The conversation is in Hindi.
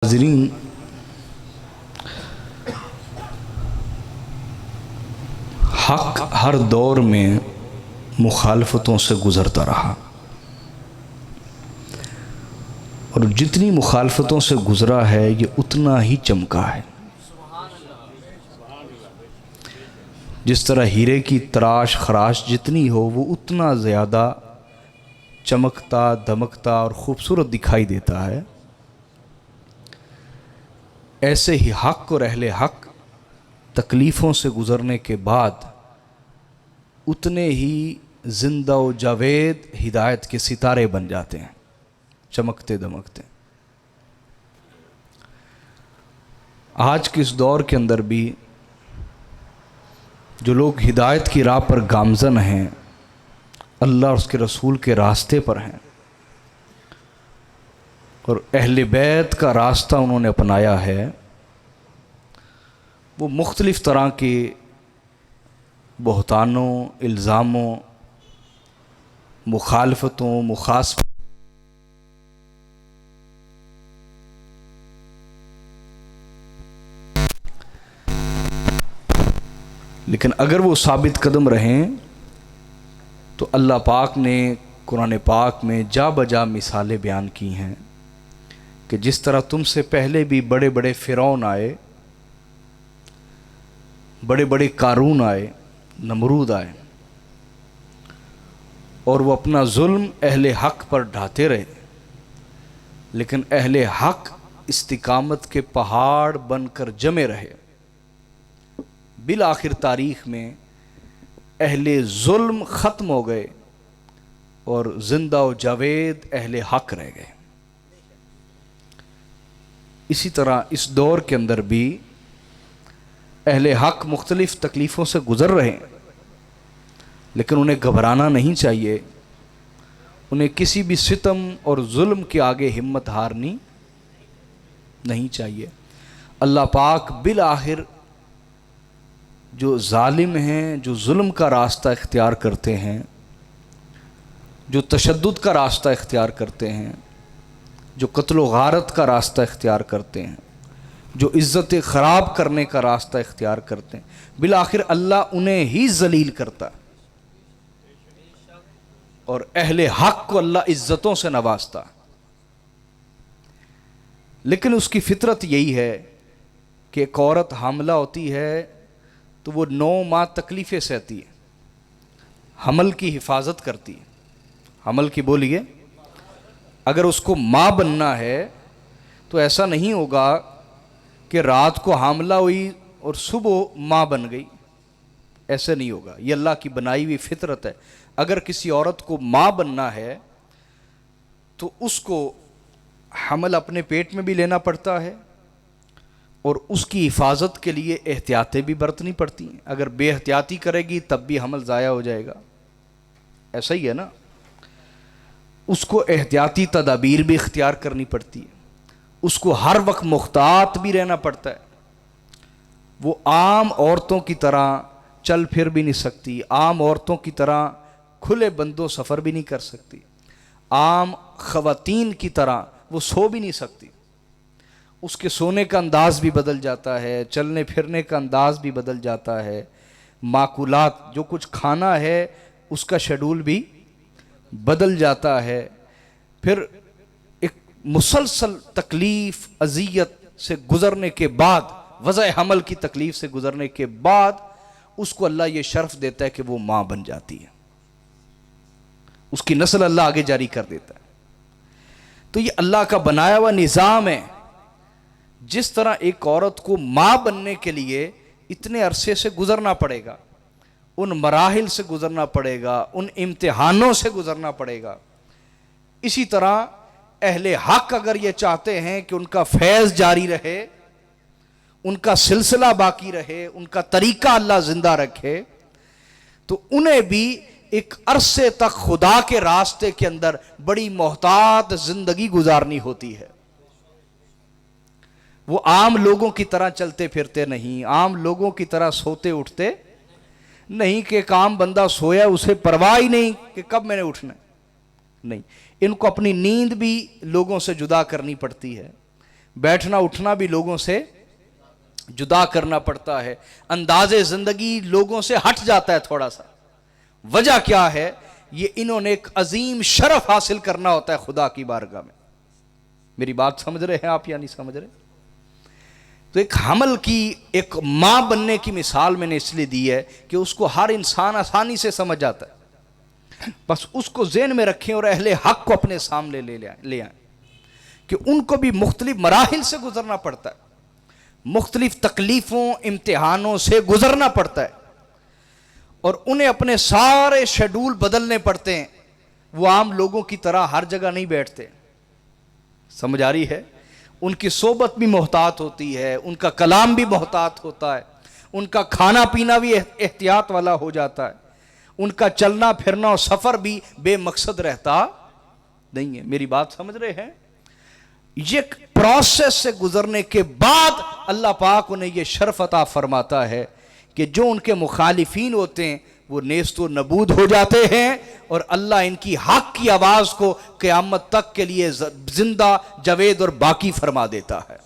नाज़रीन, हक़ हर दौर में मुखालफतों से गुज़रता रहा और जितनी मुखालफतों से गुज़रा है ये उतना ही चमका है। जिस तरह हीरे की तराश खराश जितनी हो वो उतना ज़्यादा चमकता दमकता और ख़ूबसूरत दिखाई देता है, ऐसे ही हक़ और अहले हक़ तकलीफ़ों से गुज़रने के बाद उतने ही ज़िंदा व जावेद हिदायत के सितारे बन जाते हैं, चमकते दमकते। आज के इस दौर के अंदर भी जो लोग हिदायत की राह पर गामज़न हैं, अल्लाह और उसके रसूल के रास्ते पर हैं और अहले बैत का रास्ता उन्होंने अपनाया है, वो मुख्तलिफ़ तरह के बहतानों, इल्ज़ामों, मुखालफतों, मुखासमतों लेकिन अगर वो साबित कदम रहें तो अल्लाह पाक ने कुरान पाक में जा बजा मिसालें बयान की हैं कि जिस तरह तुमसे पहले भी बड़े बड़े फ़िरौन आए, बड़े बड़े कारून आए, नमरूद आए और वो अपना जुल्म अहले हक़ पर ढाते रहे, लेकिन अहले हक़ इस्तिकामत के पहाड़ बनकर जमे रहे। बिल आखिर तारीख़ में अहले जुल्म ख़त्म हो गए और ज़िंदा व जावेद अहले हक़ रह गए। इसी तरह इस दौर के अंदर भी अहले हक़ मुख्तलिफ़ तकलीफ़ों से गुज़र रहे हैं, लेकिन उन्हें घबराना नहीं चाहिए, उन्हें किसी भी सितम और जुल्म के आगे हिम्मत हारनी नहीं चाहिए। अल्लाह पाक बिल आखिर जो जालिम हैं, जो जुल्म का रास्ता इख्तियार करते हैं, जो तशद्दुद का रास्ता इख्तियार करते हैं, जो कत्ल गारत का रास्ता इख्तियार करते हैं, जो इज़्ज़त ख़राब करने का रास्ता इख्तियार करते हैं, बिल आखिर अल्लाह उन्हें ही ज़लील करता है और अहले हक़ को अल्लाह इज़्ज़तों से नवाजता। लेकिन उसकी फितरत यही है कि एक औरत हामला होती है तो वो 9 माह तकलीफ़ें सहती है, हमल की हिफाजत करती है। हमल की बोलिए, अगर उसको माँ बनना है तो ऐसा नहीं होगा कि रात को हामला हुई और सुबह माँ बन गई, ऐसे नहीं होगा। ये अल्लाह की बनाई हुई फितरत है। अगर किसी औरत को माँ बनना है तो उसको हमल अपने पेट में भी लेना पड़ता है और उसकी हिफाजत के लिए एहतियातें भी बरतनी पड़ती हैं। अगर बेएहतियाती करेगी तब भी हमल ज़ाया हो जाएगा, ऐसा ही है ना। उसको एहतियाती तदाबीर भी इख्तियार करनी पड़ती है, उसको हर वक्त मुख्तात भी रहना पड़ता है। वो आम औरतों की तरह चल फिर भी नहीं सकती, आम औरतों की तरह खुले बंदो सफ़र भी नहीं कर सकती, आम ख़वातीन की तरह वो सो भी नहीं सकती। उसके सोने का अंदाज भी बदल जाता है, चलने फिरने का अंदाज भी बदल जाता है, माकुलात जो कुछ खाना है उसका शेड्यूल भी बदल जाता है। फिर एक मुसलसल तकलीफ़ अज़ियत से गुज़रने के बाद, वज़अ हमल की तकलीफ़ से गुज़रने के बाद उसको अल्लाह ये शर्फ देता है कि वो माँ बन जाती है, उसकी नस्ल अल्लाह आगे जारी कर देता है। तो ये अल्लाह का बनाया हुआ निज़ाम है। जिस तरह एक औरत को माँ बनने के लिए इतने अरसे से गुज़रना पड़ेगा, उन मराहिल से गुज़रना पड़ेगा, उन इम्तिहानों से गुज़रना पड़ेगा, इसी तरह अहले हक़ अगर ये चाहते हैं कि उनका फैज़ जारी रहे, उनका सिलसिला बाकी रहे, उनका तरीक़ा अल्लाह ज़िंदा रखे, तो उन्हें भी एक अरसे तक खुदा के रास्ते के अंदर बड़ी मोहतात ज़िंदगी गुजारनी होती है। वो आम लोगों की तरह चलते फिरते नहीं, आम लोगों की तरह सोते उठते नहीं कि एक आम बंदा सोया उसे परवाह ही नहीं कि कब मैंने उठना है। नहीं, इनको अपनी नींद भी लोगों से जुदा करनी पड़ती है, बैठना उठना भी लोगों से जुदा करना पड़ता है, अंदाज़े ज़िंदगी लोगों से हट जाता है थोड़ा सा। वजह क्या है? ये इन्होंने एक अजीम शरफ हासिल करना होता है खुदा की बारगाह में। मेरी बात समझ रहे हैं आप या नहीं समझ रहे? तो एक हमल की, एक मां बनने की मिसाल मैंने इसलिए दी है कि उसको हर इंसान आसानी से समझ जाता है। बस उसको ज़हन में रखें और अहले हक को अपने सामने ले आएं कि उनको भी मुख्तलिफ मराहिल से गुजरना पड़ता है, मुख्तलिफ तकलीफ़ों इम्तिहानों से गुजरना पड़ता है, और उन्हें अपने सारे शेड्यूल बदलने पड़ते हैं। वो आम लोगों की तरह हर जगह नहीं बैठते। समझ आ रही है? उनकी सोबत भी मोहतात होती है, उनका कलाम भी मोहतात होता है, उनका खाना पीना भी एहतियात वाला हो जाता है, उनका चलना फिरना और सफ़र भी बेमकसद रहता नहीं है। मेरी बात समझ रहे हैं? ये प्रोसेस से गुजरने के बाद अल्लाह पाक उन्हें यह शर्फ अता फरमाता है कि जो उनके मुखालिफीन होते हैं वो नेस्तो नबूद हो जाते हैं, और अल्लाह इनकी हक की आवाज़ को क़यामत तक के लिए जिंदा, जवेद और बाकी फरमा देता है।